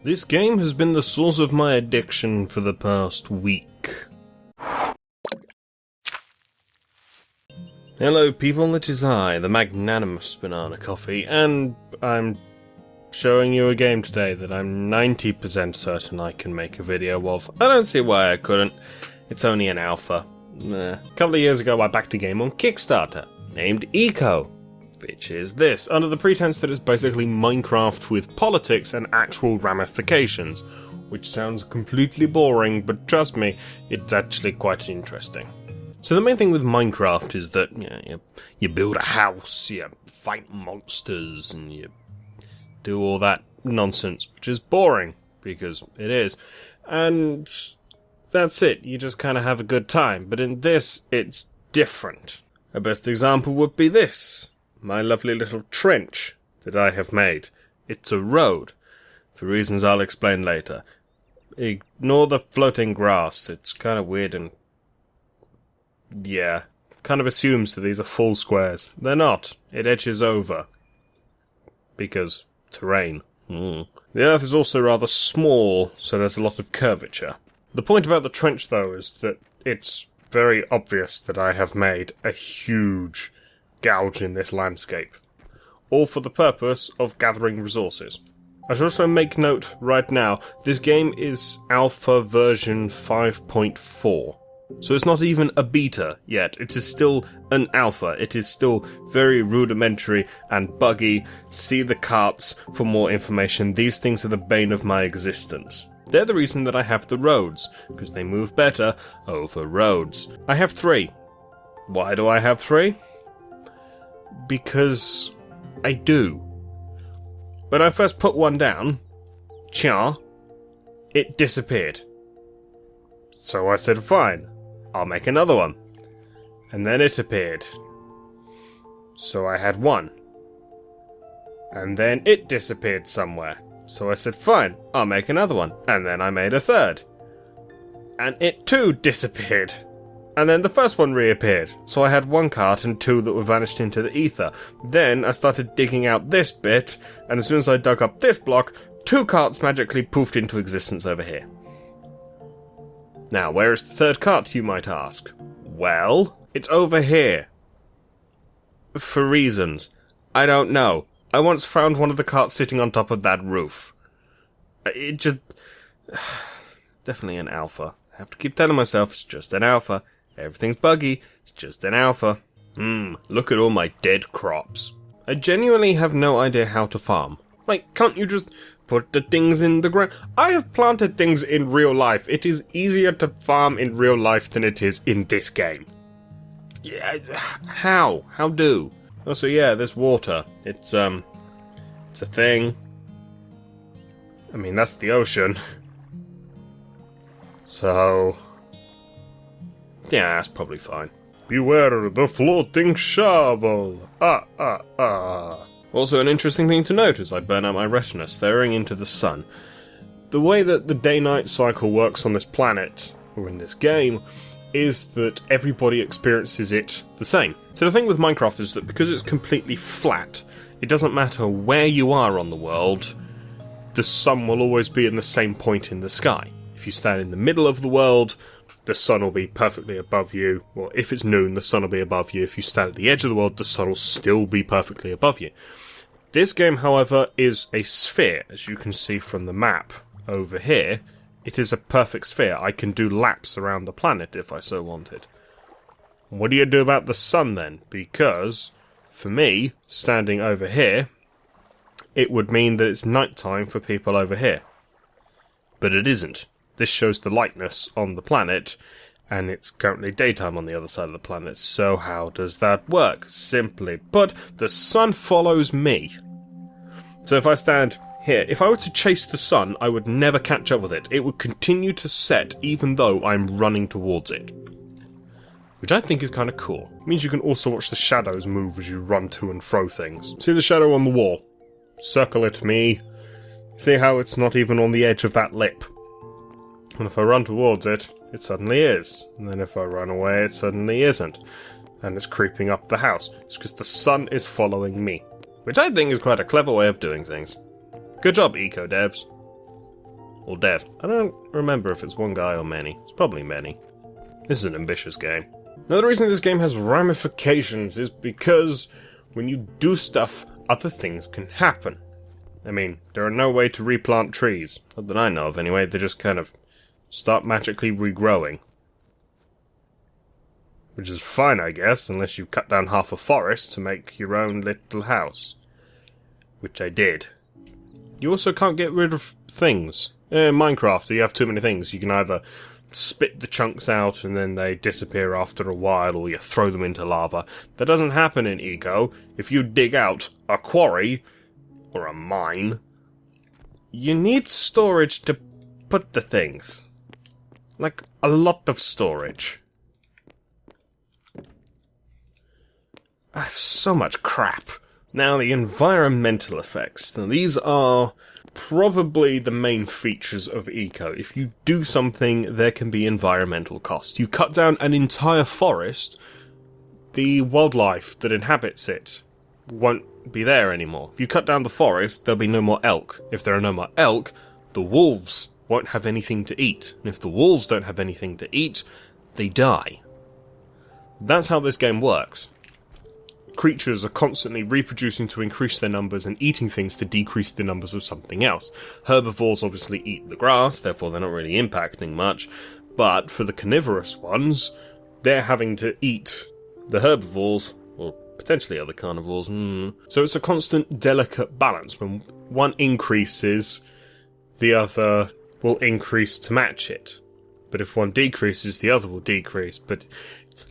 This game has been the source of my addiction for the past week. Hello people, it is I, the magnanimous Banana Coffee, and I'm showing you a game today that I'm 90% certain I can make a video of. I don't see why I couldn't. It's only an alpha. A couple of years ago I backed a game on Kickstarter, named Eco, which is this, under the pretense that it's basically Minecraft with politics and actual ramifications, which sounds completely boring, but trust me, it's actually quite interesting. So the main thing with Minecraft is that you build a house, you fight monsters, and you do all that nonsense, which is boring, because it is. And that's it, you just kind of have a good time. But in this, it's different. A best example would be this. My lovely little trench that I have made. It's a road, for reasons I'll explain later. Ignore the floating grass, it's kind of weird and... yeah, kind of assumes that these are full squares. They're not. It edges over. Because terrain. The earth is also rather small, so there's a lot of curvature. The point about the trench, though, is that it's very obvious that I have made a huge gouge in this landscape, all for the purpose of gathering resources. I should also make note right now, this game is alpha version 5.4, so it's not even a beta yet, it is still an alpha, it is still very rudimentary and buggy. See the carts for more information. These things are the bane of my existence. They're the reason that I have the roads, because they move better over roads. I have 3. Why do I have 3? Because I do. When I first put one down, it disappeared. So I said, fine, I'll make another one. And then it appeared. So I had 1. And then it disappeared somewhere. So I said, fine, I'll make another one. And then I made a 3rd. And it too disappeared. And then the first one reappeared, so I had 1 cart and 2 that were vanished into the ether. Then I started digging out this bit, and as soon as I dug up this block, 2 carts magically poofed into existence over here. Now, where is the 3rd cart, you might ask? Well, it's over here. For reasons. I don't know. I once found one of the carts sitting on top of that roof. It just... definitely an alpha. I have to keep telling myself it's just an alpha. Everything's buggy, it's just an alpha. Look at all my dead crops. I genuinely have no idea how to farm. Like, can't you just put the things in the ground? I have planted things in real life. It is easier to farm in real life than it is in this game. Yeah, how? How do? Also, yeah, there's water. It's a thing. I mean, that's the ocean. So... yeah, that's probably fine. Beware the floating shovel! Also, an interesting thing to note as I burn out my retina staring into the sun. The way that the day-night cycle works on this planet, or in this game, is that everybody experiences it the same. So the thing with Minecraft is that because it's completely flat, it doesn't matter where you are on the world, the sun will always be in the same point in the sky. If you stand in the middle of the world, the sun will be perfectly above you. Well, if it's noon, the sun will be above you. If you stand at the edge of the world, the sun will still be perfectly above you. This game, however, is a sphere, as you can see from the map over here. It is a perfect sphere. I can do laps around the planet if I so wanted. What do you do about the sun then? Because, for me, standing over here, it would mean that it's nighttime for people over here. But it isn't. This shows the lightness on the planet, and it's currently daytime on the other side of the planet, so how does that work? Simply put, the sun follows me. So if I stand here, if I were to chase the sun, I would never catch up with it. It would continue to set even though I'm running towards it. Which I think is kind of cool. It means you can also watch the shadows move as you run to and fro things. See the shadow on the wall? Circle it me. See how it's not even on the edge of that lip? And if I run towards it, it suddenly is. And then if I run away, it suddenly isn't. And it's creeping up the house. It's because the sun is following me. Which I think is quite a clever way of doing things. Good job, eco devs. or dead. I don't remember if it's one guy or many. It's probably many. This is an ambitious game. Now, the reason this game has ramifications is because when you do stuff, other things can happen. I mean, there are no way to replant trees. Not that I know of, anyway. They just kind of start magically regrowing. Which is fine, I guess, unless you cut down half a forest to make your own little house. Which I did. You also can't get rid of things. In Minecraft, you have too many things. You can either spit the chunks out and then they disappear after a while, or you throw them into lava. That doesn't happen in Eco. If you dig out a quarry, or a mine, you need storage to put the things. Like, a lot of storage. I have so much crap. Now, the environmental effects. Now, these are probably the main features of Eco. If you do something, there can be environmental costs. You cut down an entire forest, the wildlife that inhabits it won't be there anymore. If you cut down the forest, there'll be no more elk. If there are no more elk, the wolves won't have anything to eat. And if the wolves don't have anything to eat, they die. That's how this game works. Creatures are constantly reproducing to increase their numbers and eating things to decrease the numbers of something else. Herbivores obviously eat the grass, therefore they're not really impacting much, but for the carnivorous ones, they're having to eat the herbivores, or potentially other carnivores. So it's a constant, delicate balance. When one increases, the other will increase to match it. But if one decreases, the other will decrease. But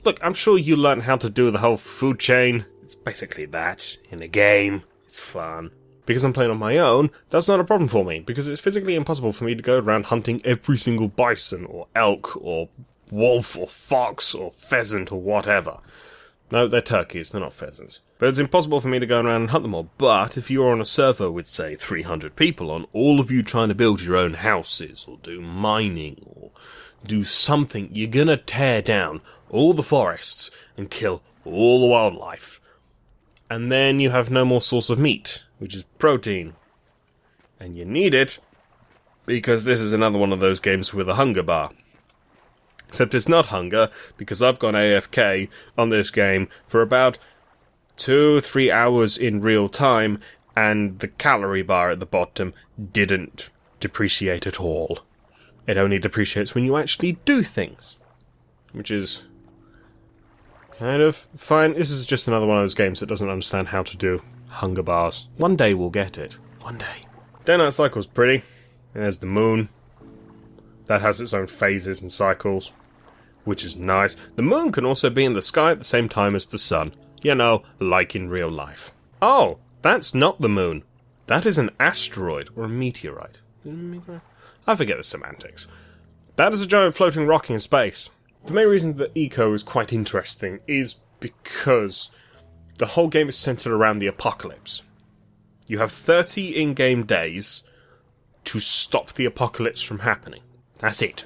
look, I'm sure you learned how to do the whole food chain. It's basically that in a game. It's fun. Because I'm playing on my own, that's not a problem for me, because it's physically impossible for me to go around hunting every single bison, or elk, or wolf, or fox, or pheasant, or whatever. No, they're turkeys, they're not pheasants. But it's impossible for me to go around and hunt them all. But if you're on a server with, say, 300 people on, all of you trying to build your own houses, or do mining, or do something, you're gonna tear down all the forests and kill all the wildlife. And then you have no more source of meat, which is protein. And you need it, because this is another one of those games with a hunger bar. Except it's not hunger, because I've gone AFK on this game for about 2-3 hours in real time, and the calorie bar at the bottom didn't depreciate at all. It only depreciates when you actually do things. Which is kind of fine. This is just another one of those games that doesn't understand how to do hunger bars. One day we'll get it. One day. Day-night cycle's pretty. And there's the moon. That has its own phases and cycles, which is nice. The moon can also be in the sky at the same time as the sun. You know, like in real life. Oh, that's not the moon. That is an asteroid, or a meteorite. I forget the semantics. That is a giant floating rock in space. The main reason that Eco is quite interesting is because the whole game is centered around the apocalypse. You have 30 in-game days to stop the apocalypse from happening. That's it.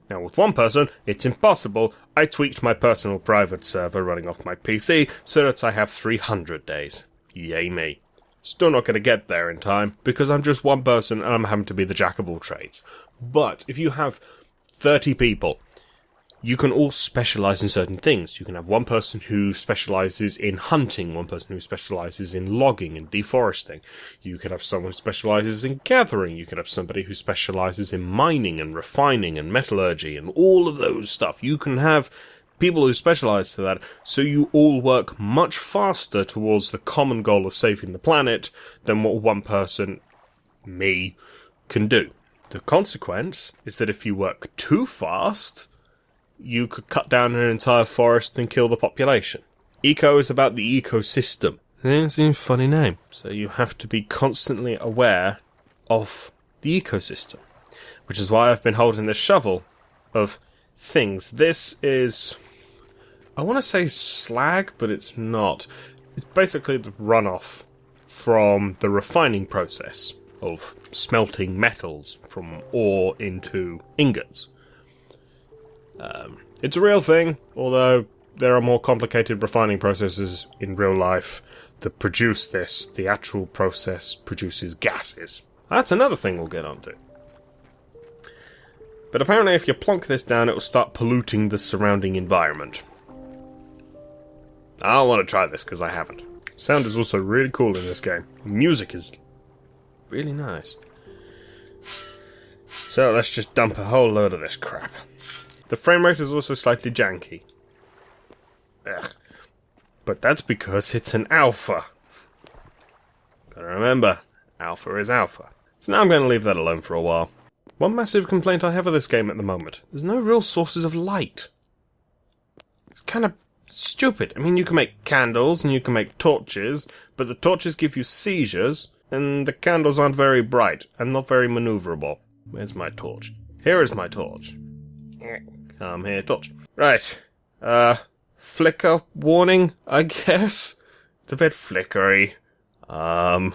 Now, with one person, it's impossible. I tweaked my personal private server running off my PC so that I have 300 days. Yay me. Still not going to get there in time, because I'm just one person and I'm having to be the jack of all trades. But if you have 30 people, you can all specialise in certain things. You can have one person who specialises in hunting, one person who specialises in logging and deforesting. You could have someone who specialises in gathering. You could have somebody who specialises in mining and refining and metallurgy and all of those stuff. You can have people who specialise to that, so you all work much faster towards the common goal of saving the planet than what one person, me, can do. The consequence is that if you work too fast, you could cut down an entire forest and kill the population. Eco is about the ecosystem. It's a funny name. So you have to be constantly aware of the ecosystem. Which is why I've been holding this shovel of things. This is, I want to say slag, but it's not. It's basically the runoff from the refining process of smelting metals from ore into ingots. It's a real thing, although there are more complicated refining processes in real life that produce this. The actual process produces gases. That's another thing we'll get onto. But apparently if you plonk this down, it will start polluting the surrounding environment. I want to try this because I haven't. Sound is also really cool in this game. Music is really nice. So let's just dump a whole load of this crap. The frame rate is also slightly janky. Ugh. But that's because it's an alpha. Gotta remember, alpha is alpha. So now I'm going to leave that alone for a while. One massive complaint I have of this game at the moment, there's no real sources of light. It's kind of stupid. I mean, you can make candles and you can make torches, but the torches give you seizures, and the candles aren't very bright and not very maneuverable. Where's my torch? Here is my torch. Come here, torch. Right. Flicker warning, I guess? It's a bit flickery. You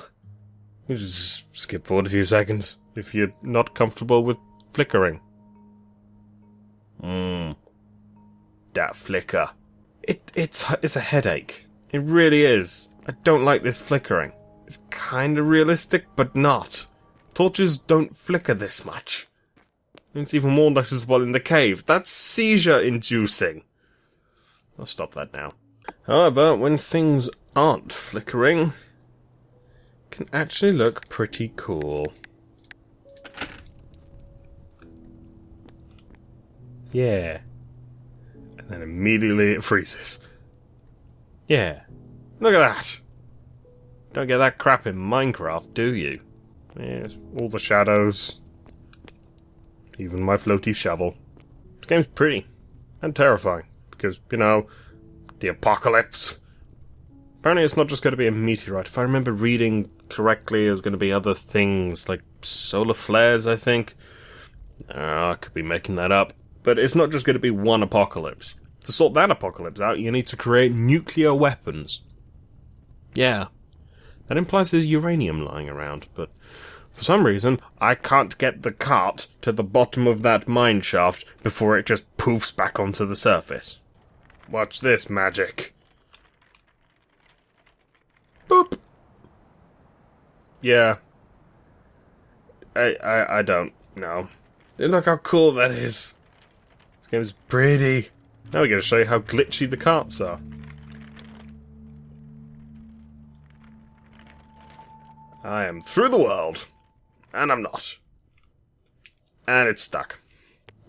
just skip forward a few seconds if you're not comfortable with flickering. That flicker. It's a headache. It really is. I don't like this flickering. It's kinda realistic, but not. Torches don't flicker this much. It's even more noticeable in the cave. That's seizure-inducing. I'll stop that now. However, when things aren't flickering, it can actually look pretty cool. Yeah. And then immediately it freezes. Yeah. Look at that! Don't get that crap in Minecraft, do you? Yes, all the shadows. Even my floaty shovel. This game's pretty. And terrifying. Because, you know, the apocalypse. Apparently it's not just going to be a meteorite. If I remember reading correctly, there's going to be other things, like solar flares, I think. I could be making that up. But it's not just going to be one apocalypse. To sort that apocalypse out, you need to create nuclear weapons. Yeah. That implies there's uranium lying around, but for some reason, I can't get the cart to the bottom of that mine shaft before it just poofs back onto the surface. Watch this magic. Boop! Yeah. I don't know. Look how cool that is. This game's pretty. Now we're going to show you how glitchy the carts are. I am through the world. And I'm not. And it's stuck.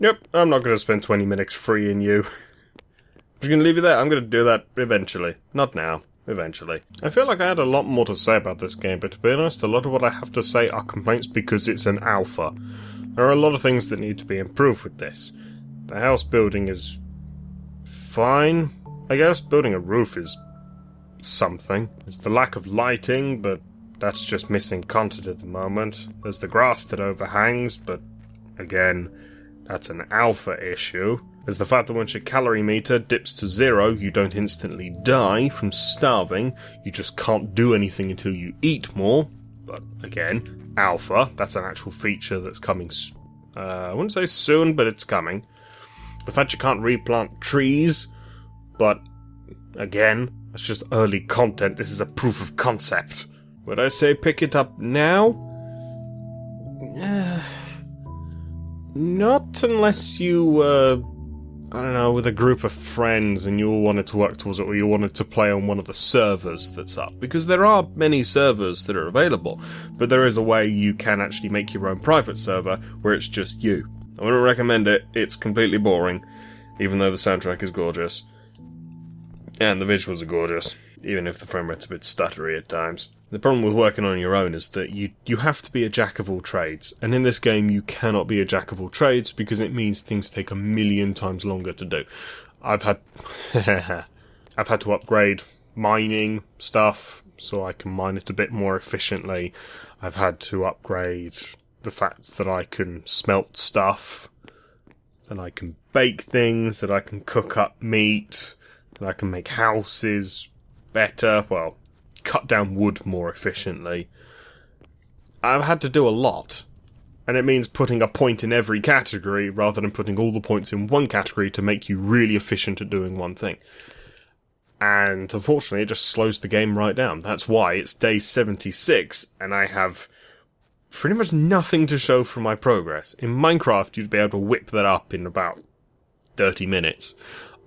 Yep, I'm not going to spend 20 minutes freeing you. I'm just going to leave you there. I'm going to do that eventually. Not now. Eventually. I feel like I had a lot more to say about this game, but to be honest, a lot of what I have to say are complaints because it's an alpha. There are a lot of things that need to be improved with this. The house building is fine. I guess building a roof is something. It's the lack of lighting, but that's just missing content at the moment. There's the grass that overhangs, but again, that's an alpha issue. There's the fact that once your calorie meter dips to 0, you don't instantly die from starving. You just can't do anything until you eat more. But again, alpha, that's an actual feature that's coming, I wouldn't say soon, but it's coming. The fact you can't replant trees, but again, that's just early content. This is a proof of concept. Would I say pick it up now? Not unless you, I don't know, with a group of friends and you all wanted to work towards it, or you wanted to play on one of the servers that's up. Because there are many servers that are available, but there is a way you can actually make your own private server where it's just you. I wouldn't recommend it. It's completely boring, even though the soundtrack is gorgeous. And the visuals are gorgeous, even if the frame rate's a bit stuttery at times. The problem with working on your own is that you have to be a jack of all trades, and in this game you cannot be a jack of all trades because it means things take a million times longer to do. I've had to upgrade mining stuff so I can mine it a bit more efficiently. I've had to upgrade the fact that I can smelt stuff, that I can bake things, that I can cook up meat, that I can make houses better, well, cut down wood more efficiently. I've had to do a lot, and it means putting a point in every category rather than putting all the points in one category to make you really efficient at doing one thing. And unfortunately, it just slows the game right down. That's why it's day 76, and I have pretty much nothing to show for my progress. In Minecraft, you'd be able to whip that up in about 30 minutes.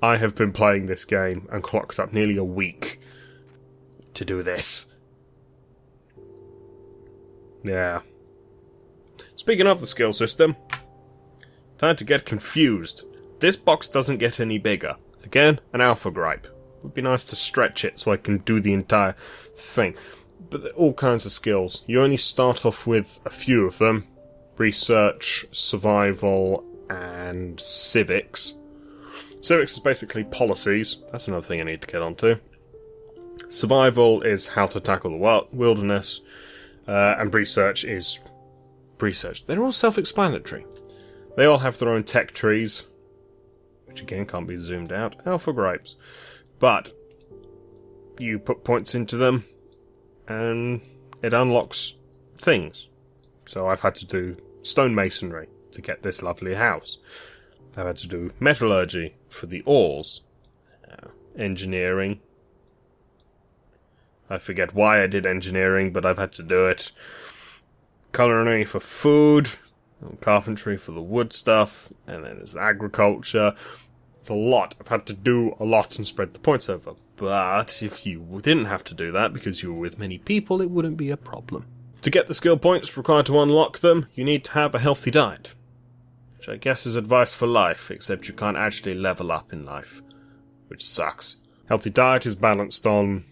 I have been playing this game and clocked up nearly a week to do this. Yeah. Speaking of the skill system, time to get confused. This box doesn't get any bigger. Again, an alpha gripe. It would be nice to stretch it so I can do the entire thing. But there are all kinds of skills. You only start off with a few of them. Research, survival, and civics. Civics is basically policies. That's another thing I need to get onto. Survival is how to tackle the wilderness. And research is research. They're all self-explanatory. They all have their own tech trees, which again can't be zoomed out. Alpha gripes. But you put points into them, and it unlocks things. So I've had to do stonemasonry to get this lovely house. I've had to do metallurgy for the ores. Engineering. I forget why I did engineering, but I've had to do it. Culinary for food. Carpentry for the wood stuff. And then there's agriculture. It's a lot. I've had to do a lot and spread the points over. But if you didn't have to do that because you were with many people, it wouldn't be a problem. To get the skill points required to unlock them, you need to have a healthy diet. Which I guess is advice for life, except you can't actually level up in life. Which sucks. Healthy diet is balanced on,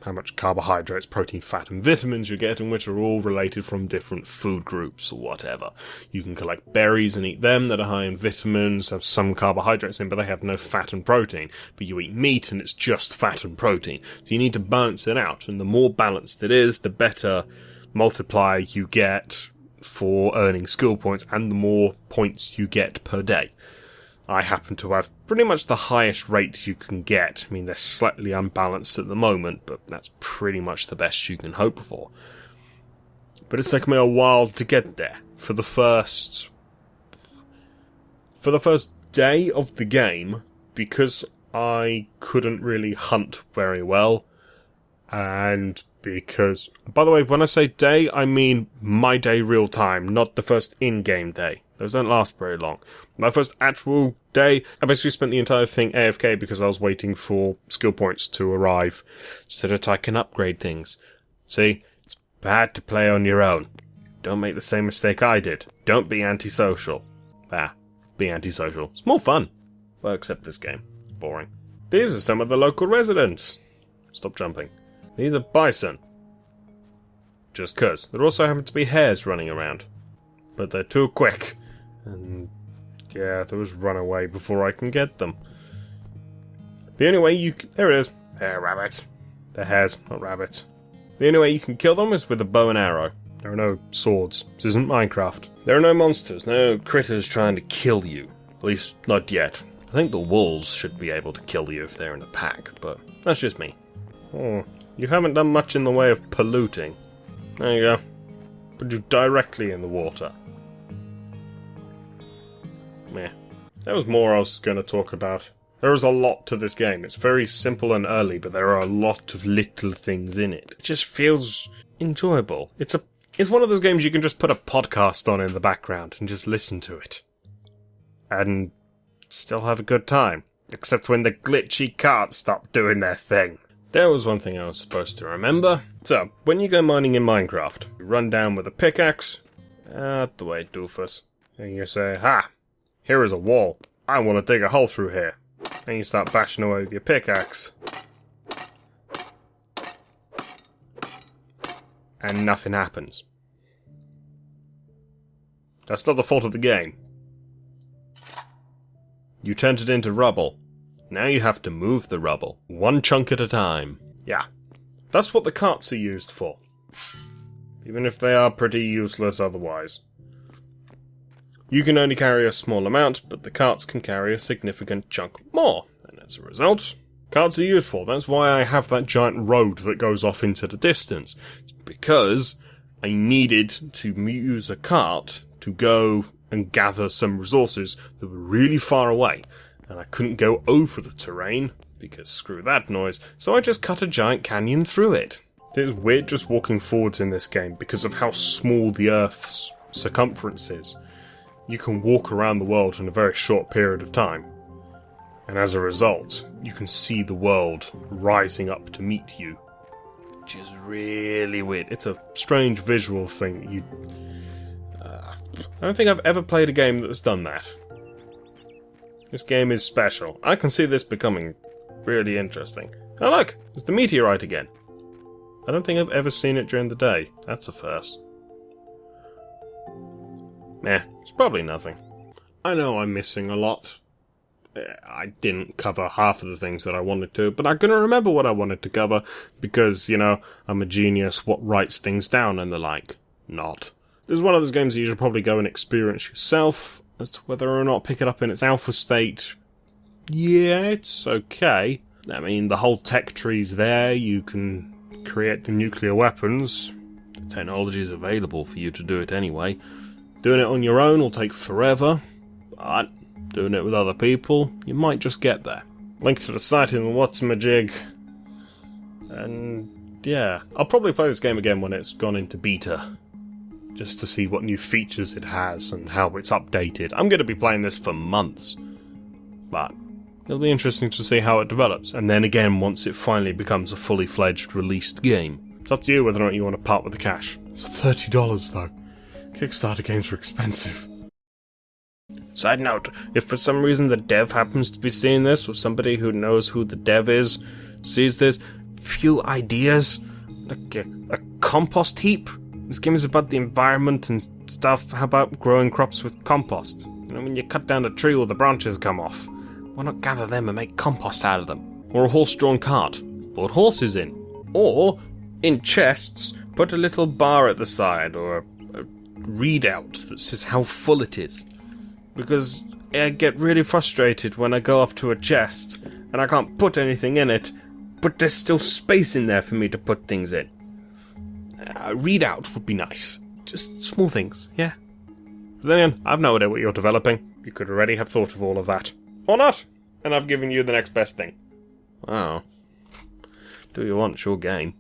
how much carbohydrates, protein, fat, and vitamins you're getting, which are all related from different food groups or whatever. You can collect berries and eat them that are high in vitamins, have some carbohydrates in, but they have no fat and protein. But you eat meat and it's just fat and protein. So you need to balance it out, and the more balanced it is, the better multiplier you get for earning skill points, and the more points you get per day. I happen to have pretty much the highest rate you can get. I mean, they're slightly unbalanced at the moment, but that's pretty much the best you can hope for. But it's taken me a while to get there. For the first day of the game, because I couldn't really hunt very well, and because... By the way, when I say day, I mean my day real time, not the first in-game day. Those don't last very long. My first actual day, I basically spent the entire thing AFK because I was waiting for skill points to arrive so that I can upgrade things. See, it's bad to play on your own. Don't make the same mistake I did. Don't be antisocial. Be antisocial. It's more fun. Well, except this game. Boring. These are some of the local residents. Stop jumping. These are bison. Just 'cause. There also happen to be hares running around. But they're too quick. And yeah, those run away before I can get them. The only way you can... There it is. Hare rabbits. They're hares, not rabbits. The only way you can kill them is with a bow and arrow. There are no swords. This isn't Minecraft. There are no monsters, no critters trying to kill you. At least, not yet. I think the wolves should be able to kill you if they're in a pack, but that's just me. Oh, you haven't done much in the way of polluting. There you go. Put you directly in the water. Meh. That was more I was going to talk about. There is a lot to this game. It's very simple and early, but there are a lot of little things in it. It just feels enjoyable. It's one of those games you can just put a podcast on in the background and just listen to it. And still have a good time. Except when the glitchy carts stop doing their thing. There was one thing I was supposed to remember. So, when you go mining in Minecraft, you run down with a pickaxe. Out the way, doofus. And you say, ha! Here is a wall. I want to dig a hole through here. And you start bashing away with your pickaxe. And nothing happens. That's not the fault of the game. You turned it into rubble. Now you have to move the rubble, one chunk at a time. Yeah, that's what the carts are used for. Even if they are pretty useless otherwise. You can only carry a small amount, but the carts can carry a significant chunk more. And as a result, carts are useful. That's why I have that giant road that goes off into the distance. It's because I needed to use a cart to go and gather some resources that were really far away. And I couldn't go over the terrain, because screw that noise, so I just cut a giant canyon through it. It's weird just walking forwards in this game because of how small the Earth's circumference is. You can walk around the world in a very short period of time. And as a result, you can see the world rising up to meet you. Which is really weird. It's a strange visual thing. I don't think I've ever played a game that's done that. This game is special. I can see this becoming really interesting. Oh look! There's the meteorite again. I don't think I've ever seen it during the day. That's a first. Meh, it's probably nothing. I know I'm missing a lot. I didn't cover half of the things that I wanted to, but I'm gonna remember what I wanted to cover, because, you know, I'm a genius, what writes things down and the like. Not. This is one of those games that you should probably go and experience yourself. As to whether or not pick it up in its alpha state, yeah, it's okay. I mean, the whole tech tree's there, you can create the nuclear weapons. The technology is available for you to do it anyway. Doing it on your own will take forever, but doing it with other people, you might just get there. Link to the site in the what's-my-jig. And yeah, I'll probably play this game again when it's gone into beta, just to see what new features it has and how it's updated. I'm going to be playing this for months, but it'll be interesting to see how it develops. And then again, once it finally becomes a fully fledged released game. It's up to you whether or not you want to part with the cash. It's $30 though. Kickstarter games are expensive. Side note, if for some reason the dev happens to be seeing this, or somebody who knows who the dev is sees this, few ideas, like a compost heap. This game is about the environment and stuff. How about growing crops with compost? You know, when you cut down a tree, all the branches come off. Why not gather them and make compost out of them? Or a horse-drawn cart. Put horses in. Or, in chests, put a little bar at the side, or a readout that says how full it is. Because I get really frustrated when I go up to a chest, and I can't put anything in it, but there's still space in there for me to put things in. A readout would be nice. Just small things, yeah. But then again, I've no idea what you're developing. You could already have thought of all of that. Or not. And I've given you the next best thing. Wow. Do what you want, it's your game.